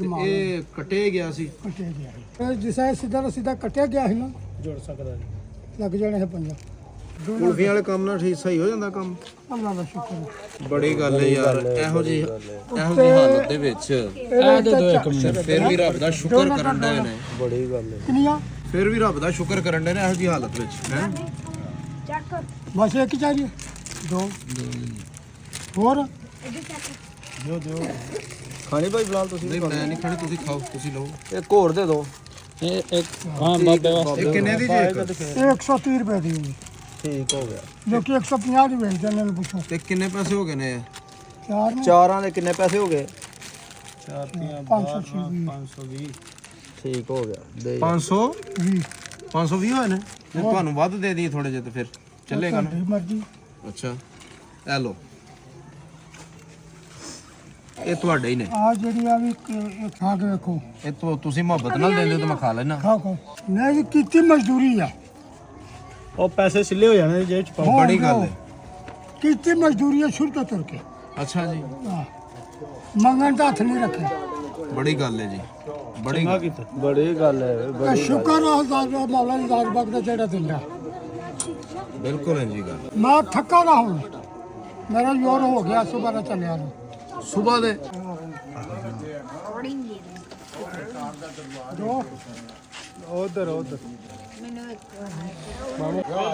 ਇਹ ਕੱਟੇ ਗਿਆ ਸੀ ਕੱਟਿਆ ਗਿਆ ਸੀ ਜਿਸੇ ਸਿੱਧਾ ਦਾ ਸਿੱਧਾ ਕੱਟਿਆ ਗਿਆ ਸੀ ਨਾ ਜੁੜ ਸਕਦਾ ਜੀ। ਲੱਗ ਜਾਣੇ ਹੈ ਪੰਜਾ ਕੁਲਫੀਆਂ ਵਾਲੇ ਕੰਮ ਨਾਲ ਠੀਕ ਸਹੀ ਹੋ ਜਾਂਦਾ ਕੰਮ। ਅੱਲਾ ਦਾ ਸ਼ੁਕਰ ਬੜੀ ਗੱਲ ਹੈ ਯਾਰ, ਇਹੋ ਜੀ ਹਾਲਤ ਦੇ ਵਿੱਚ ਇਹ ਦੇ ਦੋ ਇੱਕ ਮਿੰਟ। ਫਿਰ ਵੀ ਰੱਬ ਦਾ ਸ਼ੁਕਰ ਕਰਨ ਦੇ ਨੇ। ਬੜੀ ਗੱਲ ਹੈ। ਕਿੰਨੀਆਂ ਫਿਰ ਵੀ ਰੱਬ ਦਾ ਸ਼ੁਕਰ ਕਰਨ ਦੇ ਨੇ ਇਹੋ ਜੀ ਹਾਲਤ ਵਿੱਚ ਹੈ। ਬਸ ਇੱਕ ਚਾਹੀਏ ਦੋ ਹੋਰ ਜੋ ਖਾਣੀ ਭਾਈ ਫਿਲਹਾਲ ਤੁਸੀਂ ਨਹੀਂ ਮੈਂ ਨਹੀਂ ਖਾਣੀ, ਤੁਸੀਂ ਖਾਓ, ਤੁਸੀਂ ਲਓ। ਇੱਕ ਹੋਰ ਦੇ ਦਿਓ। ਇਹ ਇੱਕ ਹਾਂ ਬਾਬੇ ਵਾਸਤੇ। ਇਹ ਕਿੰਨੇ ਦੀ ਜੀ ਇੱਕ? ਇਹ 130 ਰੁਪਏ ਦੀ ਹੋਈ ਠੀਕ ਹੋ ਗਿਆ। ਜੋ ਕਿ 150 ਦੀ ਵੇਚਦੇ ਨੇ, ਇਹਨੂੰ ਪੁੱਛੋ। ਤੇ ਕਿੰਨੇ ਪੈਸੇ ਹੋ ਗਏ ਨੇ ਇਹ? ਚਾਰ ਨੇ ਚਾਰਾਂ ਦੇ ਕਿੰਨੇ ਪੈਸੇ ਹੋ ਗਏ? 520 ਠੀਕ ਹੋ ਗਿਆ। ਦੇ 520 520 ਹੋਏ ਨੇ। ਜੇ ਤੁਹਾਨੂੰ ਵੱਧ ਦੇ ਦਈਏ ਥੋੜੇ ਜਿਹੇ ਤੇ ਫਿਰ ਚੱਲੇਗਾ ਨਾ? ਤੁਹਾਡੀ ਮਰਜ਼ੀ। ਅੱਛਾ ਇਹ ਲਓ, ਇਹ ਤੁਹਾਡੇ ਹੀ ਨੇ। ਆ ਜਿਹੜੀ ਆ ਵੀ ਇਹ ਖਾ ਕੇ ਵੇਖੋ। ਇਹ ਤੋਂ ਤੁਸੀਂ ਮੁਹੱਬਤ ਨਾਲ ਦਿੰਦੇ ਹੋ ਤਾਂ ਮੈਂ ਖਾ ਲੈਣਾ। ਖਾਓ ਖਾਓ। ਨਹੀਂ ਕੀਤੀ ਮਜ਼ਦੂਰੀ ਆ, ਉਹ ਪੈਸੇ ਸਿੱਲੇ ਹੋ ਜਾਣੇ ਜੇਬ ਚ ਪਾਓ। ਬੜੀ ਗੱਲ ਹੈ। ਕੀਤੀ ਮਜ਼ਦੂਰੀ ਆ ਸ਼ੁਰੂ ਤੋਂ ਤੁਰ ਕੇ। ਅੱਛਾ ਜੀ, ਆਹ, ਮੰਗਣ ਦਾ ਹੱਥ ਨਹੀਂ ਰੱਖਿਆ। ਬੜੀ ਗੱਲ ਹੈ ਜੀ, ਬੜੀ ਚੰਗਾ ਕੀਤਾ। ਬੜੀ ਗੱਲ ਹੈ। ਇਹ ਸ਼ੁਕਰ ਆ ਜ਼ਾਤ ਮੌਲਾ ਦੀ ਜ਼ਾਤ ਬਕ ਦਾ ਜਿਹੜਾ ਦਿੰਦਾ। ਬਿਲਕੁਲ ਹੈ ਜੀ ਗੱਲ। ਮੈਂ ਥੱਕਾ ਨਾ ਹੁਣ, ਮੇਰਾ ਜ਼ੋਰ ਹੋ ਗਿਆ ਸੁਬਾਹ ਦਾ ਚੱਲਿਆ ਨੂੰ। ਸਵੇਰ ਦੇ ਦੋ ਉਧਰ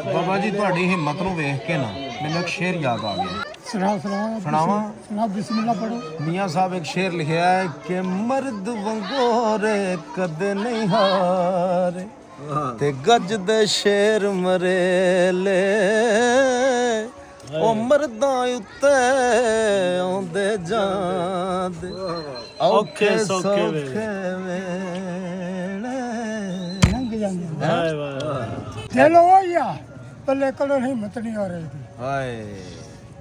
ਬਾਬਾ ਜੀ ਤੁਹਾਡੀ ਹਿੰਮਤ ਨੂੰ ਵੇਖ ਕੇ ਨਾ ਮੈਨੂੰ ਇੱਕ ਸ਼ੇਰ ਯਾਦ ਆ ਗਿਆ। ਸੁਣਾਵਾਂ? ਸੁਣਾ ਬਿਸਮਿਲ੍ਲਾ ਪੜੋ। ਮੀਆਂ ਸਾਹਿਬ ਇੱਕ ਸ਼ੇਰ ਲਿਖਿਆ ਹੈ ਕਿ ਮਰਦ ਵੰਗੋਰੇ ਕਦੇ ਨਹੀਂ ਹਾਰੇ ਤੇ ਗੱਜ ਦੇ ਸ਼ੇਰ ਮਰੇਲੇ ਉਹ ਮਰਦਾਂ ਉੱਤੇ ਆਉਂਦੇ ਜਾਂਦੇ ਔਖੇ ਸੌਖੇ ਵੇਲੇ। ਲੰਘ ਜਾਂਦੇ ਵਾਹ ਵਾਹ। ਦਿਲ ਉਹ ਹੀ ਆ, ਪੱਲੇ ਕੋਲੋਂ ਹਿੰਮਤ ਨਹੀਂ ਹੋ ਰਹੀ। ਹਾਏ